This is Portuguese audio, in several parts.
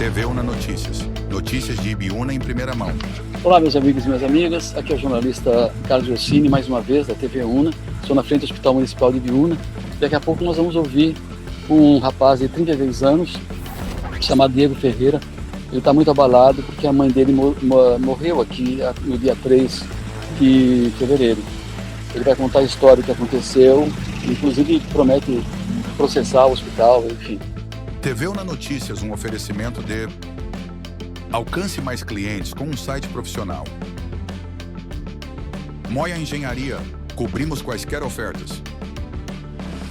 TV Una Notícias. Notícias de Ibiúna em primeira mão. Olá, meus amigos e minhas amigas. Aqui é o jornalista Carlos Orsini, mais uma vez, da TV Una. Estou na frente do Hospital Municipal de Ibiúna. Daqui a pouco nós vamos ouvir um rapaz de 33 anos, chamado Diego Ferreira. Ele está muito abalado porque a mãe dele morreu aqui no dia 3 de fevereiro. Ele vai contar a história que aconteceu, inclusive promete processar o hospital, enfim. TV Una Notícias, um oferecimento de alcance mais clientes com um site profissional. Moia Engenharia, cobrimos quaisquer ofertas.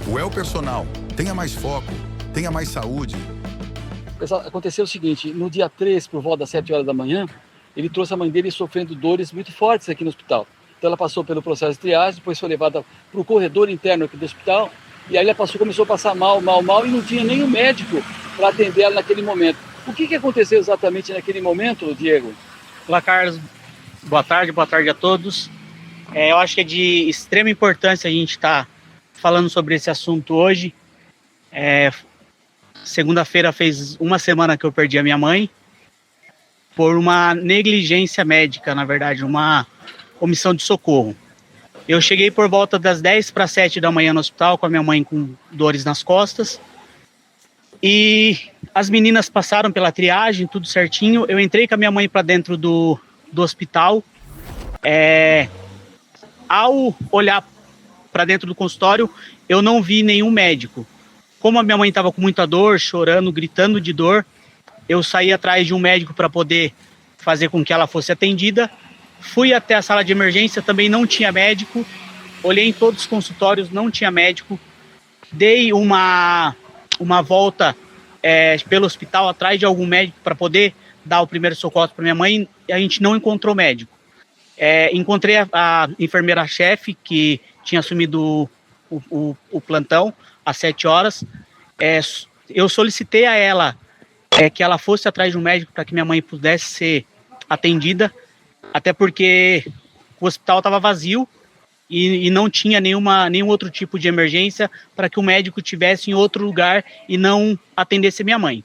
Well Personal, tenha mais foco, tenha mais saúde. Pessoal, aconteceu o seguinte, no dia 3, por volta das 7 horas da manhã, ele trouxe a mãe dele sofrendo dores muito fortes aqui no hospital. Então ela passou pelo processo de triagem, depois foi levada para o corredor interno aqui do hospital, e aí ela começou a passar mal, e não tinha nenhum médico para atender ela naquele momento. O que aconteceu exatamente naquele momento, Diego? Olá, Carlos. Boa tarde a todos. Eu acho que é de extrema importância a gente estar falando sobre esse assunto hoje. Segunda-feira fez uma semana que eu perdi a minha mãe por uma negligência médica, na verdade, uma omissão de socorro. Eu cheguei por volta das 10 para 7 da manhã no hospital com a minha mãe com dores nas costas. E as meninas passaram pela triagem, tudo certinho. Eu entrei com a minha mãe para dentro do hospital. Ao olhar para dentro do consultório, eu não vi nenhum médico. Como a minha mãe estava com muita dor, chorando, gritando de dor, eu saí atrás de um médico para poder fazer com que ela fosse atendida. Fui até a sala de emergência, também não tinha médico. Olhei em todos os consultórios, não tinha médico. Dei uma volta pelo hospital atrás de algum médico para poder dar o primeiro socorro para minha mãe, e a gente não encontrou médico. Encontrei a enfermeira-chefe que tinha assumido o plantão às 7 horas. Eu solicitei a ela que ela fosse atrás de um médico para que minha mãe pudesse ser atendida, até porque o hospital estava vazio e não tinha nenhum outro tipo de emergência para que o médico estivesse em outro lugar e não atendesse minha mãe.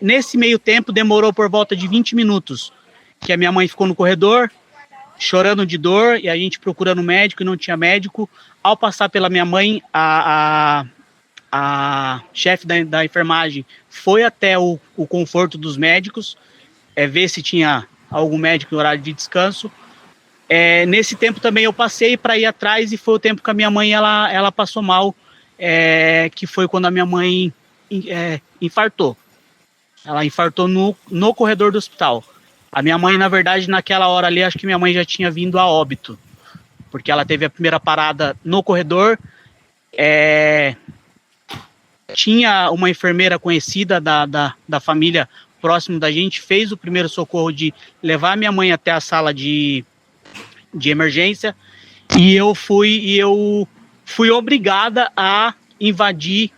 Nesse meio tempo, demorou por volta de 20 minutos, que a minha mãe ficou no corredor, chorando de dor, e a gente procurando médico e não tinha médico. Ao passar pela minha mãe, a chefe da enfermagem foi até o conforto dos médicos, ver se tinha algum médico em horário de descanso. Nesse tempo também eu passei para ir atrás, e foi o tempo que a minha mãe ela passou mal, que foi quando a minha mãe infartou. Ela infartou no corredor do hospital. A minha mãe, na verdade, naquela hora ali, acho que minha mãe já tinha vindo a óbito, porque ela teve a primeira parada no corredor. Tinha uma enfermeira conhecida da família próximo da gente, fez o primeiro socorro de levar minha mãe até a sala de emergência, e eu fui obrigada a invadir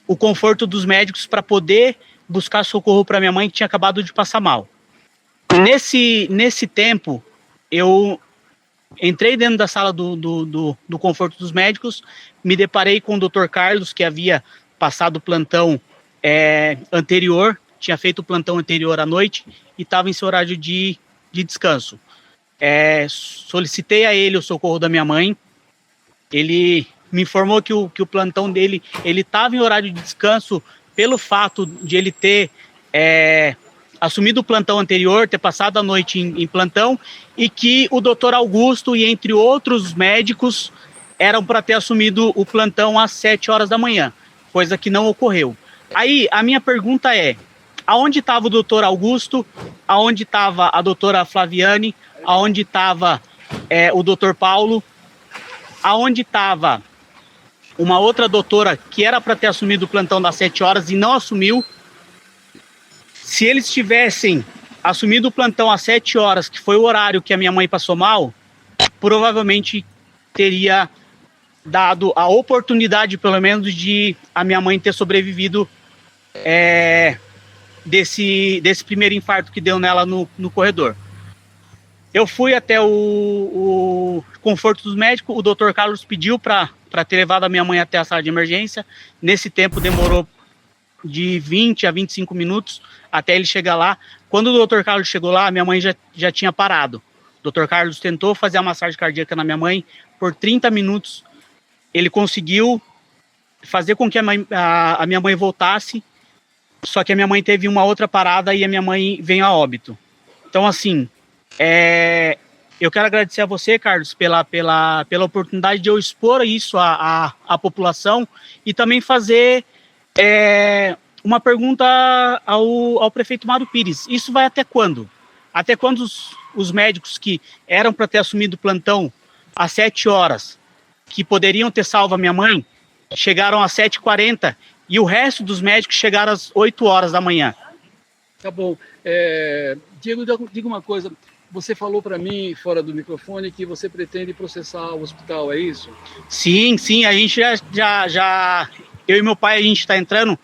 o conforto dos médicos para poder buscar socorro para minha mãe, que tinha acabado de passar mal. Nesse tempo, eu entrei dentro da sala do conforto dos médicos, me deparei com o Dr. Carlos, que havia passado o plantão anterior, tinha feito o plantão anterior à noite e estava em seu horário de descanso. Solicitei a ele o socorro da minha mãe. Ele me informou que o plantão dele estava em horário de descanso pelo fato de ele ter assumido o plantão anterior, ter passado a noite em plantão, e que o doutor Augusto e entre outros médicos eram para ter assumido o plantão às 7 horas da manhã, coisa que não ocorreu. Aí a minha pergunta é: aonde estava o doutor Augusto? Aonde estava a doutora Flaviane? Aonde estava o doutor Paulo? Aonde estava uma outra doutora que era para ter assumido o plantão das 7 horas e não assumiu? Se eles tivessem assumido o plantão às 7 horas, que foi o horário que a minha mãe passou mal, provavelmente teria dado a oportunidade, pelo menos, de a minha mãe ter sobrevivido desse primeiro infarto que deu nela no corredor. Eu fui até o conforto dos médicos. O Dr. Carlos pediu para ter levado a minha mãe até a sala de emergência. Nesse tempo demorou de 20 a 25 minutos até ele chegar lá. Quando o Dr. Carlos chegou lá, minha mãe já tinha parado. O Dr. Carlos tentou fazer a massagem cardíaca na minha mãe por 30 minutos. Ele conseguiu fazer com que a minha mãe voltasse, só que a minha mãe teve uma outra parada e a minha mãe veio a óbito. Então, assim, eu quero agradecer a você, Carlos, pela oportunidade de eu expor isso à população e também fazer uma pergunta ao prefeito Mário Pires. Isso vai até quando? Até quando os médicos que eram para ter assumido o plantão às 7 horas, que poderiam ter salvo a minha mãe, chegaram às 7h40 e o resto dos médicos chegaram às 8 horas da manhã? Tá bom. Diego, diga uma coisa. Você falou para mim, fora do microfone, que você pretende processar o hospital, é isso? Sim, a gente já eu e meu pai, a gente está entrando,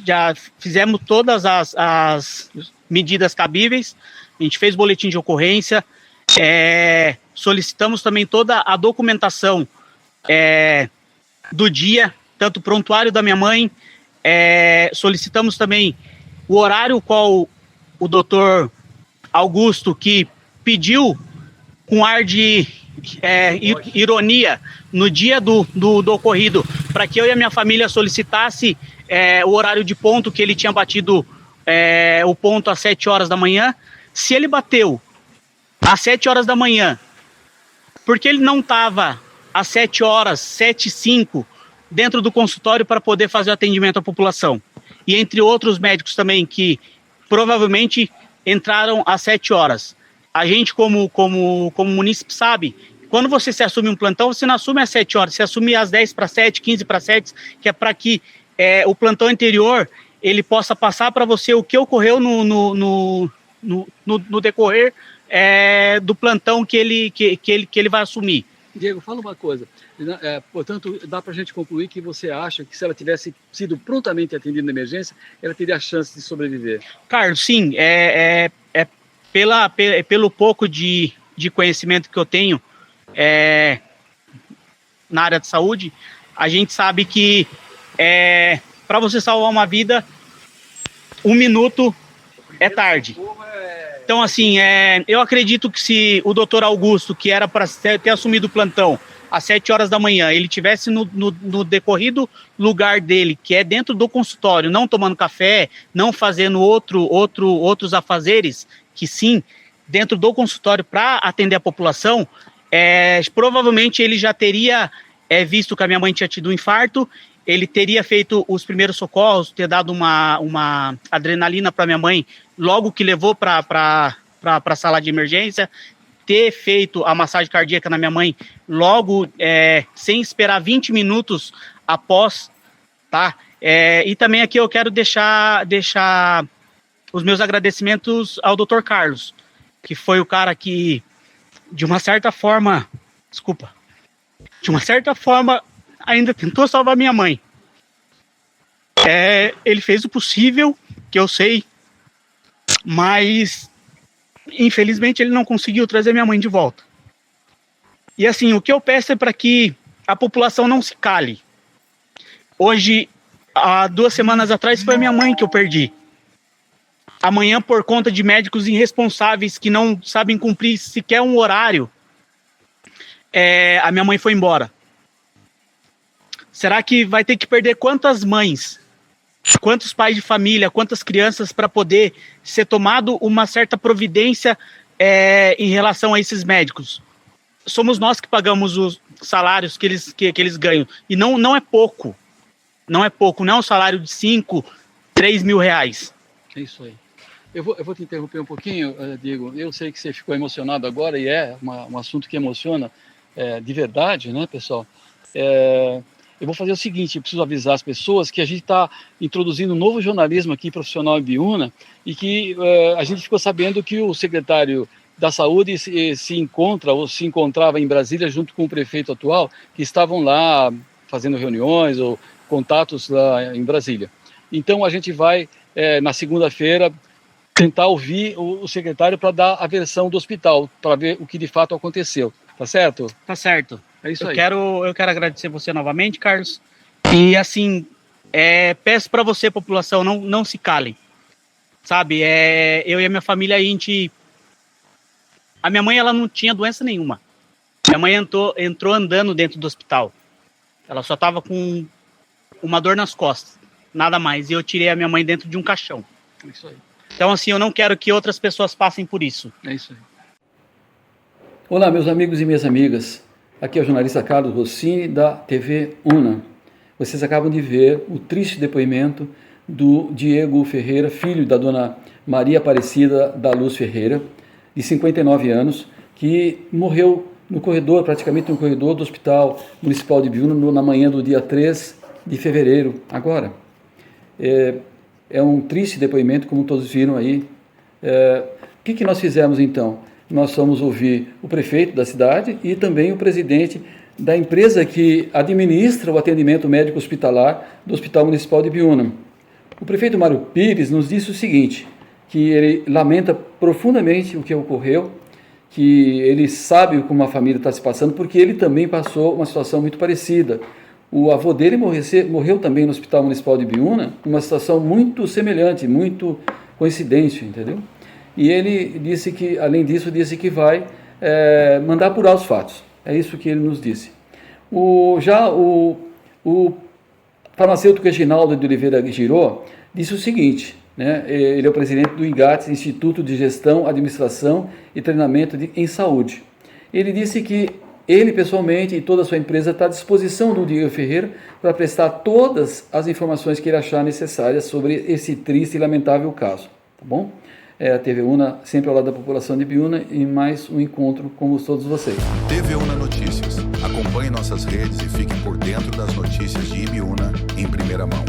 já fizemos todas as medidas cabíveis, a gente fez boletim de ocorrência, solicitamos também toda a documentação do dia, tanto o prontuário da minha mãe, solicitamos também o horário qual o doutor Augusto, que pediu com ar de ironia no dia do ocorrido, para que eu e a minha família solicitasse o horário de ponto, que ele tinha batido o ponto às 7 horas da manhã. Se ele bateu às 7 horas da manhã, porque ele não estava às 7 horas, 7h05, dentro do consultório para poder fazer o atendimento à população? E entre outros médicos também que provavelmente entraram às 7 horas. A gente, como munícipe, sabe, quando você se assume um plantão, você não assume às 7 horas, você assume às 10:07, 15:07, que é para que o plantão anterior ele possa passar para você o que ocorreu no decorrer do plantão que ele vai assumir. Diego, fala uma coisa. Portanto, dá para a gente concluir que você acha que se ela tivesse sido prontamente atendida na emergência, ela teria a chance de sobreviver? Carlos, sim. Pelo pouco de conhecimento que eu tenho na área de saúde, a gente sabe que para você salvar uma vida, 1 minuto é tarde. Então, assim, eu acredito que se o doutor Augusto, que era para ter assumido o plantão às 7 horas da manhã, ele tivesse no decorrido lugar dele, que é dentro do consultório, não tomando café, não fazendo outros afazeres, que sim, dentro do consultório para atender a população, provavelmente ele já teria visto que a minha mãe tinha tido um infarto, ele teria feito os primeiros socorros, ter dado uma adrenalina para minha mãe logo que levou para a sala de emergência, ter feito a massagem cardíaca na minha mãe logo, sem esperar 20 minutos após, tá? E também aqui eu quero deixar os meus agradecimentos ao Dr. Carlos, que foi o cara que, de uma certa forma, ainda tentou salvar minha mãe. Ele fez o possível, que eu sei, mas infelizmente ele não conseguiu trazer minha mãe de volta. E assim, o que eu peço é para que a população não se cale. Hoje, há 2 semanas atrás, foi a minha mãe que eu perdi. Amanhã, por conta de médicos irresponsáveis que não sabem cumprir sequer um horário, a minha mãe foi embora. Será que vai ter que perder quantas mães, quantos pais de família, quantas crianças para poder ser tomado uma certa providência em relação a esses médicos? Somos nós que pagamos os salários que eles ganham. E não é pouco. Não é pouco. Não é um salário de 5, 3 mil reais. É isso aí. Eu vou te interromper um pouquinho, Diego. Eu sei que você ficou emocionado agora e um assunto que emociona de verdade, né, pessoal? Eu vou fazer o seguinte, eu preciso avisar as pessoas que a gente está introduzindo um novo jornalismo aqui profissional em Biúna e que a gente ficou sabendo que o secretário da Saúde se encontrava em Brasília junto com o prefeito atual, que estavam lá fazendo reuniões ou contatos lá em Brasília. Então a gente vai, na segunda-feira, tentar ouvir o secretário para dar a versão do hospital, para ver o que de fato aconteceu. Tá certo? Tá certo. É isso aí. Eu quero agradecer você novamente, Carlos. E assim, Peço para você, população, não se calem, sabe? Eu e a minha família, a minha mãe, ela não tinha doença nenhuma. Minha mãe entrou andando dentro do hospital. Ela só estava com uma dor nas costas, nada mais. E eu tirei a minha mãe dentro de um caixão. É isso aí. Então, assim, eu não quero que outras pessoas passem por isso. É isso aí. Olá, meus amigos e minhas amigas. Aqui é o jornalista Carlos Rossini, da TV UNA. Vocês acabam de ver o triste depoimento do Diego Ferreira, filho da dona Maria Aparecida da Luz Ferreira, de 59 anos, que morreu no corredor, praticamente no corredor do Hospital Municipal de Biúna, na manhã do dia 3 de fevereiro, agora. É um triste depoimento, como todos viram aí. O que nós fizemos então? Nós fomos ouvir o prefeito da cidade e também o presidente da empresa que administra o atendimento médico hospitalar do Hospital Municipal de Biúna. O prefeito Mário Pires nos disse o seguinte, que ele lamenta profundamente o que ocorreu, que ele sabe como a família está se passando, porque ele também passou uma situação muito parecida. O avô dele morreu também no Hospital Municipal de Biúna, uma situação muito semelhante, muito coincidente, entendeu? E ele disse que, além disso, disse que vai mandar apurar os fatos. É isso que ele nos disse. O farmacêutico Reginaldo de Oliveira Girô disse o seguinte, né? Ele é o presidente do INGATS, Instituto de Gestão, Administração e Treinamento em Saúde. Ele disse que ele, pessoalmente, e toda a sua empresa está à disposição do Diego Ferreira para prestar todas as informações que ele achar necessárias sobre esse triste e lamentável caso. Tá bom? A TV UNA, sempre ao lado da população de Biúna, em mais um encontro com todos vocês. TV UNA Notícias. Acompanhe nossas redes e fique por dentro das notícias de Ibiúna em primeira mão.